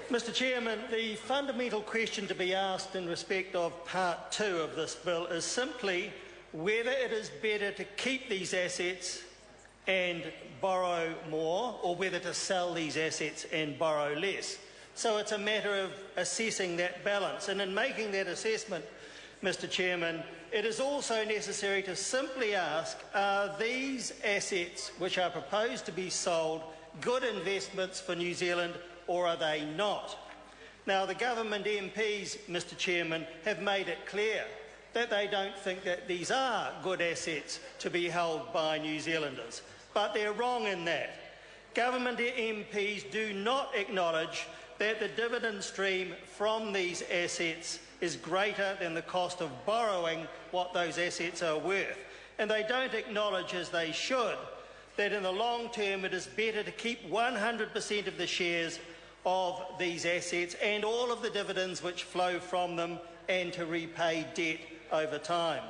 Mr Chairman, the fundamental question to be asked in respect of Part 2 of this bill is simply whether it is better to keep these assets and borrow more, or whether to sell these assets and borrow less. So it's a matter of assessing that balance. And in making that assessment, Mr Chairman, it is also necessary to simply ask, are these assets which are proposed to be sold good investments for New Zealand, or are they not? Now, the government MPs, Mr Chairman, have made it clear that they don't think that these are good assets to be held by New Zealanders. But they're wrong in that. Government MPs do not acknowledge that the dividend stream from these assets is greater than the cost of borrowing what those assets are worth. And they don't acknowledge, as they should, that in the long term it is better to keep 100% of the shares of these assets and all of the dividends which flow from them, and to repay debt over time.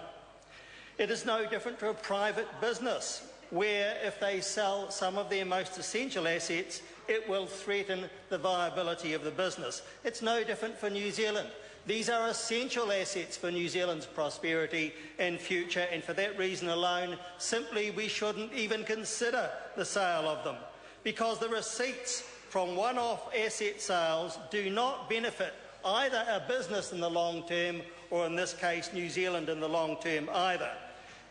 It is no different to a private business, where if they sell some of their most essential assets, it will threaten the viability of the business. It's no different for New Zealand. These are essential assets for New Zealand's prosperity and future, and for that reason alone, simply we shouldn't even consider the sale of them, because the receipts from one-off asset sales do not benefit either a business in the long term, or in this case New Zealand in the long term either.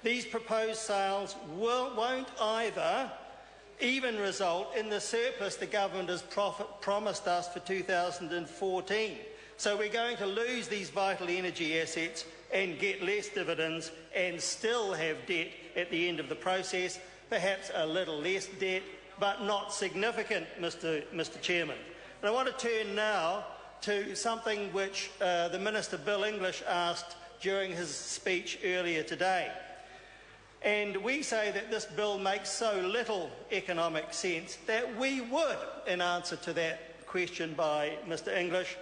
These proposed sales won't either even result in the surplus the government has promised us for 2014. So we're going to lose these vital energy assets and get less dividends and still have debt at the end of the process, perhaps a little less debt, but not significant, Mr Chairman. And I want to turn now to something which the Minister Bill English asked during his speech earlier today. And we say that this bill makes so little economic sense that we would, in answer to that question by Mr English,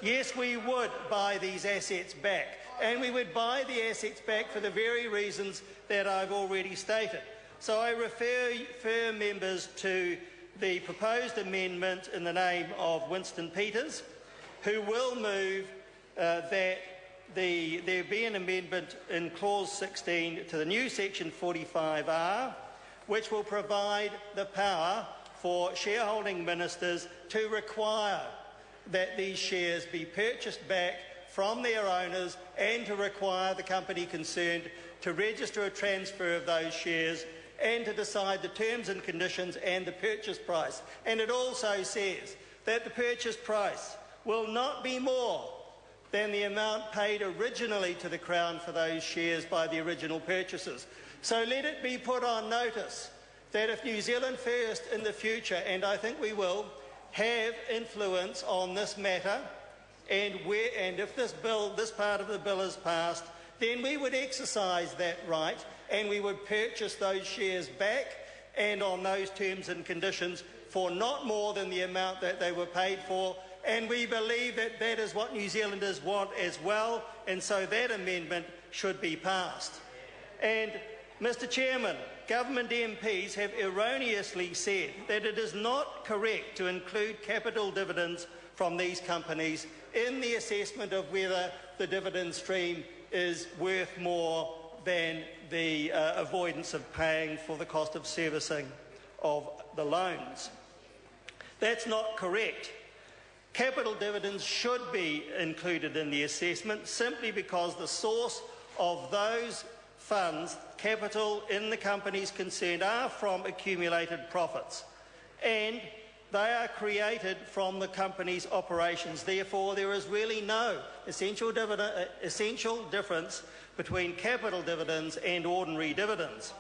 yes, we would buy these assets back. And we would buy the assets back for the very reasons that I've already stated. So I refer members to the proposed amendment in the name of Winston Peters, who will move that there be an amendment in Clause 16 to the new Section 45R, which will provide the power for shareholding ministers to require that these shares be purchased back from their owners, and to require the company concerned to register a transfer of those shares and to decide the terms and conditions and the purchase price. And it also says that the purchase price will not be more than the amount paid originally to the Crown for those shares by the original purchasers. So let it be put on notice that if New Zealand First in the future, and I think we will, have influence on this matter, and if this part of the bill is passed, then we would exercise that right and we would purchase those shares back, and on those terms and conditions, for not more than the amount that they were paid for. And we believe that that is what New Zealanders want as well, and so that amendment should be passed. And, Mr Chairman, government MPs have erroneously said that it is not correct to include capital dividends from these companies in the assessment of whether the dividend stream is worth more than the avoidance of paying for the cost of servicing of the loans. That's not correct. Capital dividends should be included in the assessment simply because the source of those funds, capital in the companies concerned, are from accumulated profits, and they are created from the company's operations. Therefore, there is really no essential difference between capital dividends and ordinary dividends.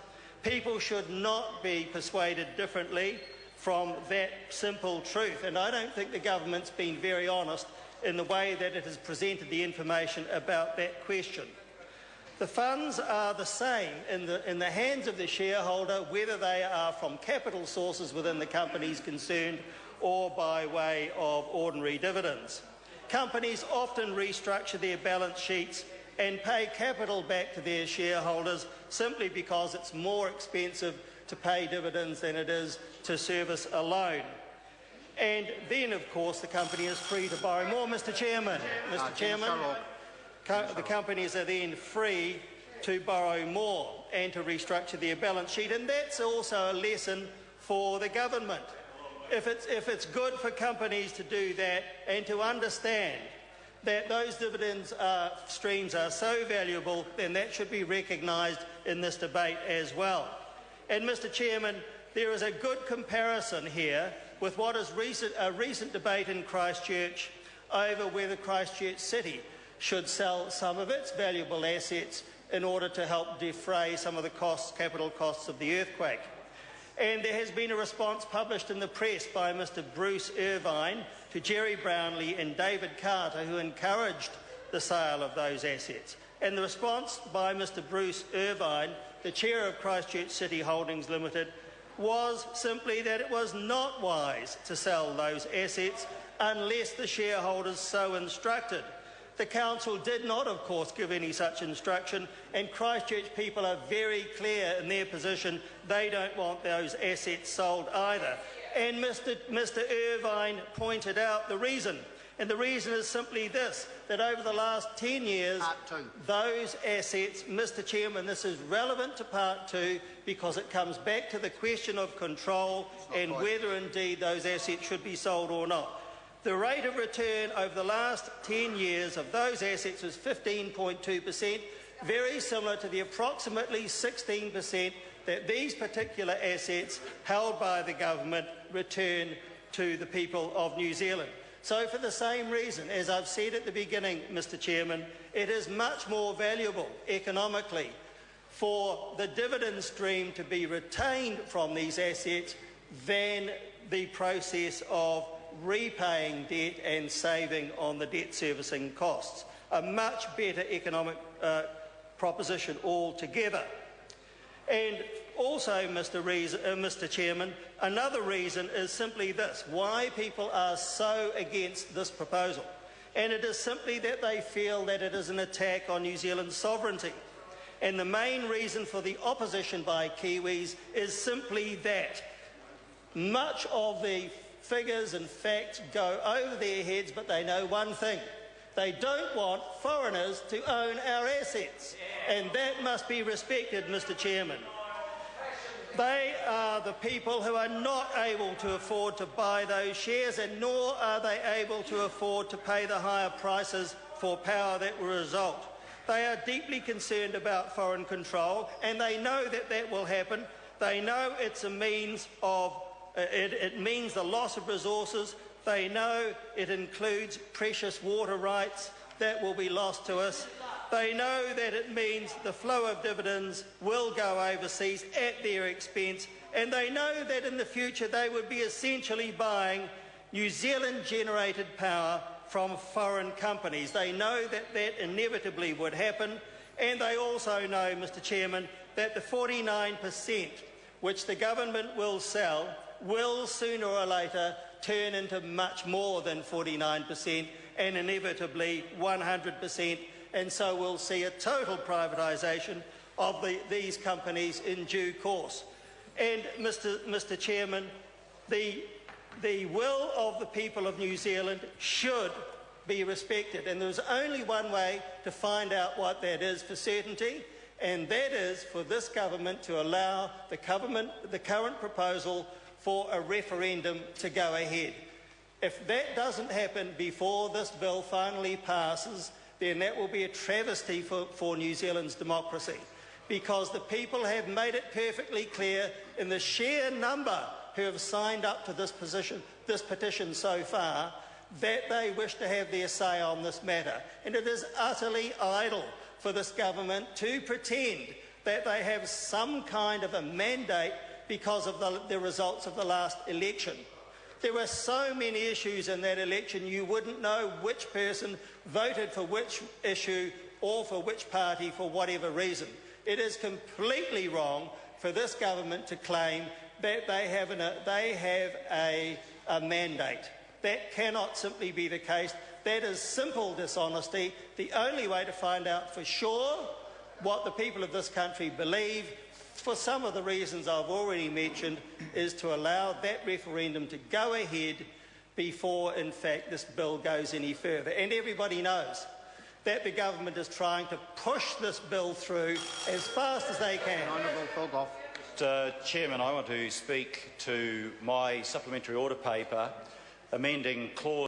People should not be persuaded differently from that simple truth, and I don't think the government's been very honest in the way that it has presented the information about that question. The funds are the same in the hands of the shareholder, whether they are from capital sources within the companies concerned or by way of ordinary dividends. Companies often restructure their balance sheets and pay capital back to their shareholders simply because it's more expensive to pay dividends than it is to service a loan. And then, of course, the company is free to borrow more. Mr. Chairman, the companies are then free to borrow more and to restructure their balance sheet, and that's also a lesson for the government. If it's good for companies to do that and to understand that those dividends streams are so valuable, then that should be recognised in this debate as well. And Mr. Chairman, there is a good comparison here with what is a recent debate in Christchurch over whether Christchurch City should sell some of its valuable assets in order to help defray some of the capital costs of the earthquake. And there has been a response published in the press by Mr. Bruce Irvine to Jerry Brownlee and David Carter, who encouraged the sale of those assets. And the response by Mr. Bruce Irvine, the chair of Christchurch City Holdings Limited, was simply that it was not wise to sell those assets unless the shareholders so instructed. The council did not, of course, give any such instruction, and Christchurch people are very clear in their position. They don't want those assets sold either. And Mr. Irvine pointed out the reason, and the reason is simply this, that over the last 10 years, those assets, Mr. Chairman, this is relevant to Part 2 because it comes back to the question of control and whether indeed those assets should be sold or not. The rate of return over the last 10 years of those assets was 15.2%, very similar to the approximately 16% that these particular assets held by the government return to the people of New Zealand. So for the same reason, as I've said at the beginning, Mr. Chairman, it is much more valuable economically for the dividend stream to be retained from these assets than the process of repaying debt and saving on the debt servicing costs. A much better economic proposition altogether. And also, Mr. Chairman, another reason is simply this, why people are so against this proposal. And it is simply that they feel that it is an attack on New Zealand's sovereignty. And the main reason for the opposition by Kiwis is simply that much of the figures and facts go over their heads, but they know one thing. They don't want foreigners to own our assets, and that must be respected, Mr. Chairman. They are the people who are not able to afford to buy those shares, and nor are they able to afford to pay the higher prices for power that will result. They are deeply concerned about foreign control, and they know that that will happen. They know it's a means of it means the loss of resources. They know it includes precious water rights that will be lost to us. They know that it means the flow of dividends will go overseas at their expense, and they know that in the future they would be essentially buying New Zealand-generated power from foreign companies. They know that that inevitably would happen, and they also know, Mr. Chairman, that the 49% which the government will sell will sooner or later turn into much more than 49% and inevitably 100%, and so we'll see a total privatisation of these companies in due course. And Mr. Chairman, the will of the people of New Zealand should be respected, and there's only one way to find out what that is for certainty, and that is for this government to allow the current proposal for a referendum to go ahead. If that doesn't happen before this bill finally passes, then that will be a travesty for New Zealand's democracy, because the people have made it perfectly clear in the sheer number who have signed up to this petition so far that they wish to have their say on this matter. And it is utterly idle for this government to pretend that they have some kind of a mandate because of the results of the last election. There were so many issues in that election, you wouldn't know which person voted for which issue or for which party for whatever reason. It is completely wrong for this government to claim that they have a mandate. That cannot simply be the case. That is simple dishonesty. The only way to find out for sure what the people of this country believe for some of the reasons I've already mentioned, is to allow that referendum to go ahead before, in fact, this bill goes any further. And everybody knows that the government is trying to push this bill through as fast as they can. Chairman, I want to speak to my supplementary order paper amending clause